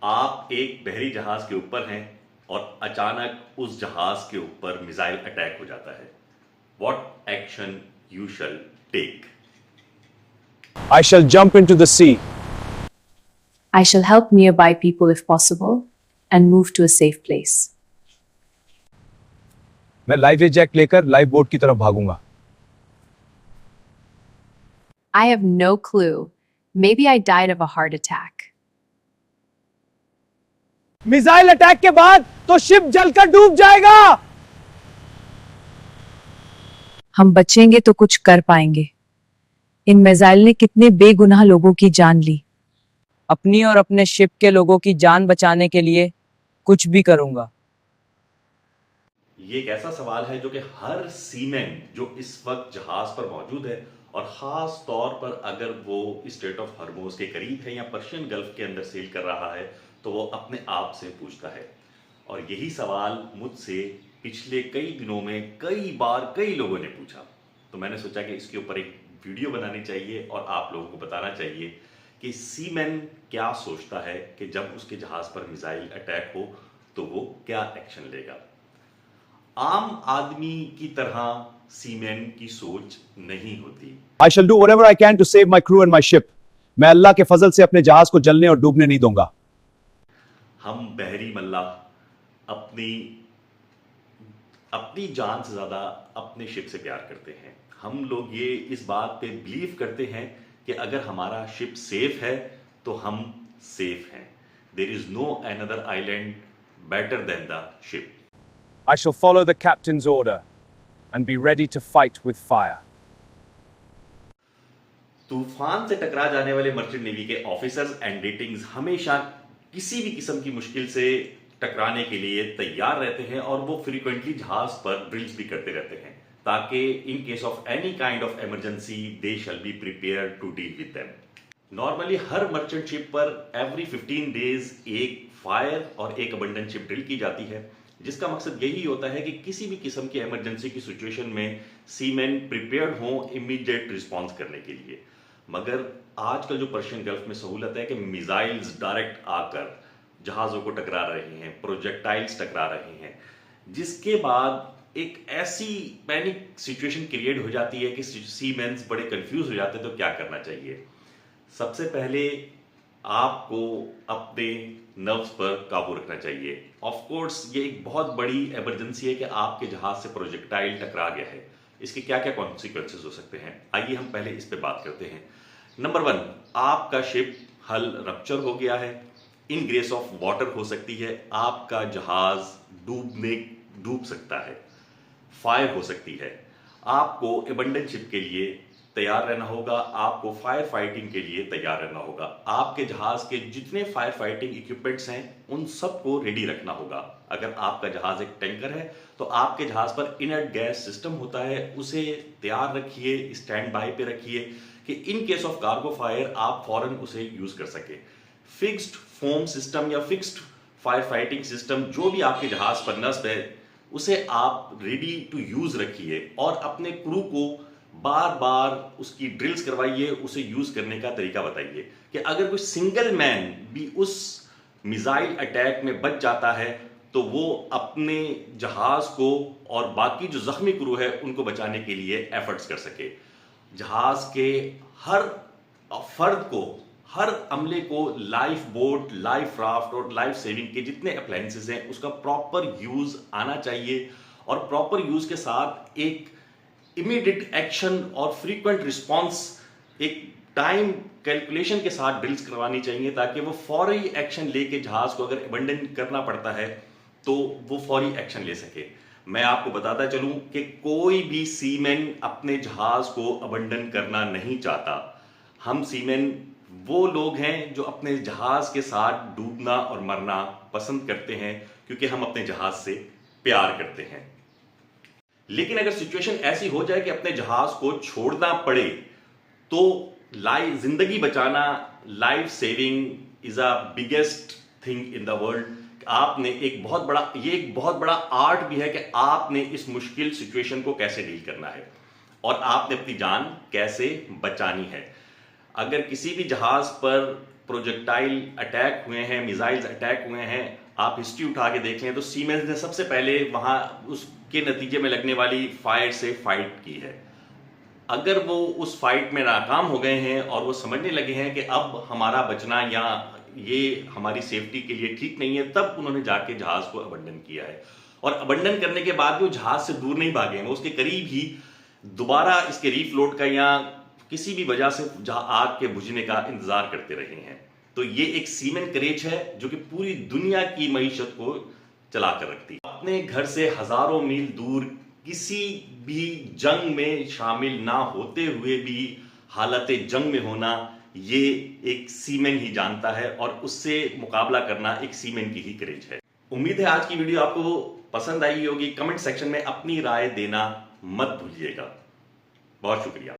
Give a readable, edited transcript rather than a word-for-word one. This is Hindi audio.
आप एक बहरी जहाज के ऊपर हैं और अचानक उस जहाज के ऊपर मिसाइल अटैक हो जाता है। What action you shall take? I shall jump into the sea. I shall help nearby people if possible and move to a safe place. मैं लाइफ जैक लेकर लाइफ बोट की तरफ भागूंगा। I have no clue. Maybe I died of a heart attack. Missile attack के बाद तो शिप जलकर डूब जाएगा। हम बचेंगे तो कुछ कर पाएंगे। इन मिसाइल ने कितने बेगुनाह लोगों की जान ली। अपनी और अपने शिप के लोगों की जान बचाने के लिए कुछ भी करूंगा। ये एक ऐसा सवाल है जो कि हर सीमैन जो इस वक्त जहाज पर मौजूद है और खास तौर पर अगर वो स्ट्रेट ऑफ हॉर्मोज के करीब है या पर्शियन गल्फ के अंदर सेल कर रहा है तो वो अपने आप से पूछता है। और यही सवाल मुझसे पिछले कई दिनों में कई बार कई लोगों ने पूछा, तो मैंने सोचा कि इसके ऊपर एक वीडियो बनानी चाहिए और आप लोगों को बताना चाहिए कि सीमैन क्या सोचता है कि जब उसके जहाज पर मिसाइल अटैक हो तो वो क्या एक्शन लेगा। आम आदमी की तरह सीमैन की सोच नहीं होती। I shall do whatever I can to save my crew and my ship. मैं अल्लाह के फजल से अपने जहाज को जलने और डूबने नहीं दूंगा। हम बहरी मल्लाह अपनी जान से ज्यादा अपने शिप से प्यार करते हैं। हम लोग ये इस बात पे बिलीव करते हैं कि अगर हमारा शिप सेफ है तो हम सेफ हैं। There is no another island better than the ship. I shall follow the captain's order and be ready to fight with fire. तूफान से टकरा जाने वाले मर्चेंट नेवी के ऑफिसर्स एंड रेटिंग्स हमेशा किसी भी किस्म की मुश्किल से टकराने के लिए तैयार रहते हैं और वो फ्रीक्वेंटली जहाज पर ड्रिल्स भी करते रहते हैं ताकि in case of any kind of emergency they shall be prepare to deal with them. Normally हर मर्चेंट शिप पर एवरी 15 डेज एक फायर और एक अबंडेंस शिप ड्रिल की जाती है, जिसका मकसद यही होता है कि किसी भी किस्म की इमरजेंसी की सिचुएशन में सीमैन प्रिपेयर्ड हो इमीडिएट रिस्पॉन्स करने के लिए। मगर आजकल जो पर्शियन गल्फ में सहूलत है कि मिसाइल्स डायरेक्ट आकर जहाज़ों को टकरा रहे हैं, प्रोजेक्टाइल्स टकरा रहे हैं, जिसके बाद एक ऐसी पैनिक सिचुएशन क्रिएट हो जाती है कि सीमैन्स बड़े कंफ्यूज हो जाते हैं। तो क्या करना चाहिए? सबसे पहले आपको अपने नर्व्स पर काबू रखना चाहिए। ऑफ कोर्स ये एक बहुत बड़ी इमरजेंसी है कि आपके जहाज से प्रोजेक्टाइल टकरा गया है, इसके क्या क्या कॉन्सिक्वेंसेस हो सकते हैं। आइए हम पहले इस पे बात करते हैं। नंबर 1, आपका शिप हल रप्चर हो गया है, इन ग्रेस ऑफ वाटर हो सकती है, आपका जहाज डूब सकता है, फायर हो सकती है। आपको एबंडेंट शिप के लिए तैयार रहना होगा, आपको फायर फाइटिंग के लिए तैयार रहना होगा। आपके जहाज के जितने फायर फाइटिंग इक्विपमेंट्स हैं उन सबको रेडी रखना होगा। अगर आपका जहाज एक टैंकर है तो आपके जहाज पर इनर्ट गैस सिस्टम होता है, उसे तैयार रखिए, स्टैंड बाय पे रखिए कि इन केस ऑफ कार्गो फायर आप फौरन उसे यूज कर सके। फिक्स्ड फोम सिस्टम या फिक्स्ड फायर फाइटिंग सिस्टम जो भी आपके जहाज पर नस्ब है उसे आप रेडी टू यूज रखिए और अपने क्रू को बार बार उसकी ड्रिल्स करवाइए, उसे यूज करने का तरीका बताइए कि अगर कोई सिंगल मैन भी उस मिसाइल अटैक में बच जाता है तो वो अपने जहाज को और बाकी जो जख्मी क्रू है उनको बचाने के लिए एफर्ट्स कर सके। जहाज के हर फर्द को, हर अमले को लाइफ बोट, लाइफ राफ्ट और लाइफ सेविंग के जितने अप्लायंसेस हैं उसका प्रॉपर यूज आना चाहिए और प्रॉपर यूज के साथ एक इमीडिएट एक्शन और फ्रीक्वेंट रिस्पॉन्स, एक टाइम कैलकुलेशन के साथ ड्रिल्स करवानी चाहिए ताकि वो फौरी एक्शन लेके जहाज को अगर अबंडन करना पड़ता है तो वो फौरी एक्शन ले सके। मैं आपको बताता चलूं कि कोई भी सीमैन अपने जहाज को अबंडन करना नहीं चाहता। हम सीमैन वो लोग हैं जो अपने जहाज के साथ डूबना और मरना पसंद करते हैं क्योंकि हम अपने जहाज से प्यार करते हैं। लेकिन अगर सिचुएशन ऐसी हो जाए कि अपने जहाज को छोड़ना पड़े तो जिंदगी बचाना, life saving is a biggest thing in the world. आपने एक बहुत बड़ा आर्ट भी है कि आपने इस मुश्किल सिचुएशन को कैसे डील करना है और आपने अपनी जान कैसे बचानी है। अगर किसी भी जहाज पर प्रोजेक्टाइल अटैक हुए हैं, मिसाइल्स अटैक हुए हैं, आप हिस्ट्री उठा के देख लें तो सीमेंस ने सबसे पहले वहां उसके नतीजे में लगने वाली फायर से फाइट की है। अगर वो उस फाइट में नाकाम हो गए हैं और वो समझने लगे हैं कि अब हमारा बचना या ये हमारी सेफ्टी के लिए ठीक नहीं है, तब उन्होंने जाके जहाज को अबंडन किया है। और अबंडन करने के बाद भी वो जहाज से दूर नहीं भागे हैं, वो उसके करीब ही दोबारा इसके रीफ्लोट का या किसी भी वजह से आग के बुझने का इंतजार करते रहे हैं। तो ये एक सीमेन करेज है जो कि पूरी दुनिया की मईशत को चला कर रखती है। अपने घर से हजारों मील दूर किसी भी जंग में शामिल ना होते हुए भी हालत जंग में होना, ये एक सीमेन ही जानता है और उससे मुकाबला करना एक सीमेन की ही करेज है। उम्मीद है आज की वीडियो आपको पसंद आई होगी। कमेंट सेक्शन में अपनी राय देना मत भूलिएगा। बहुत शुक्रिया।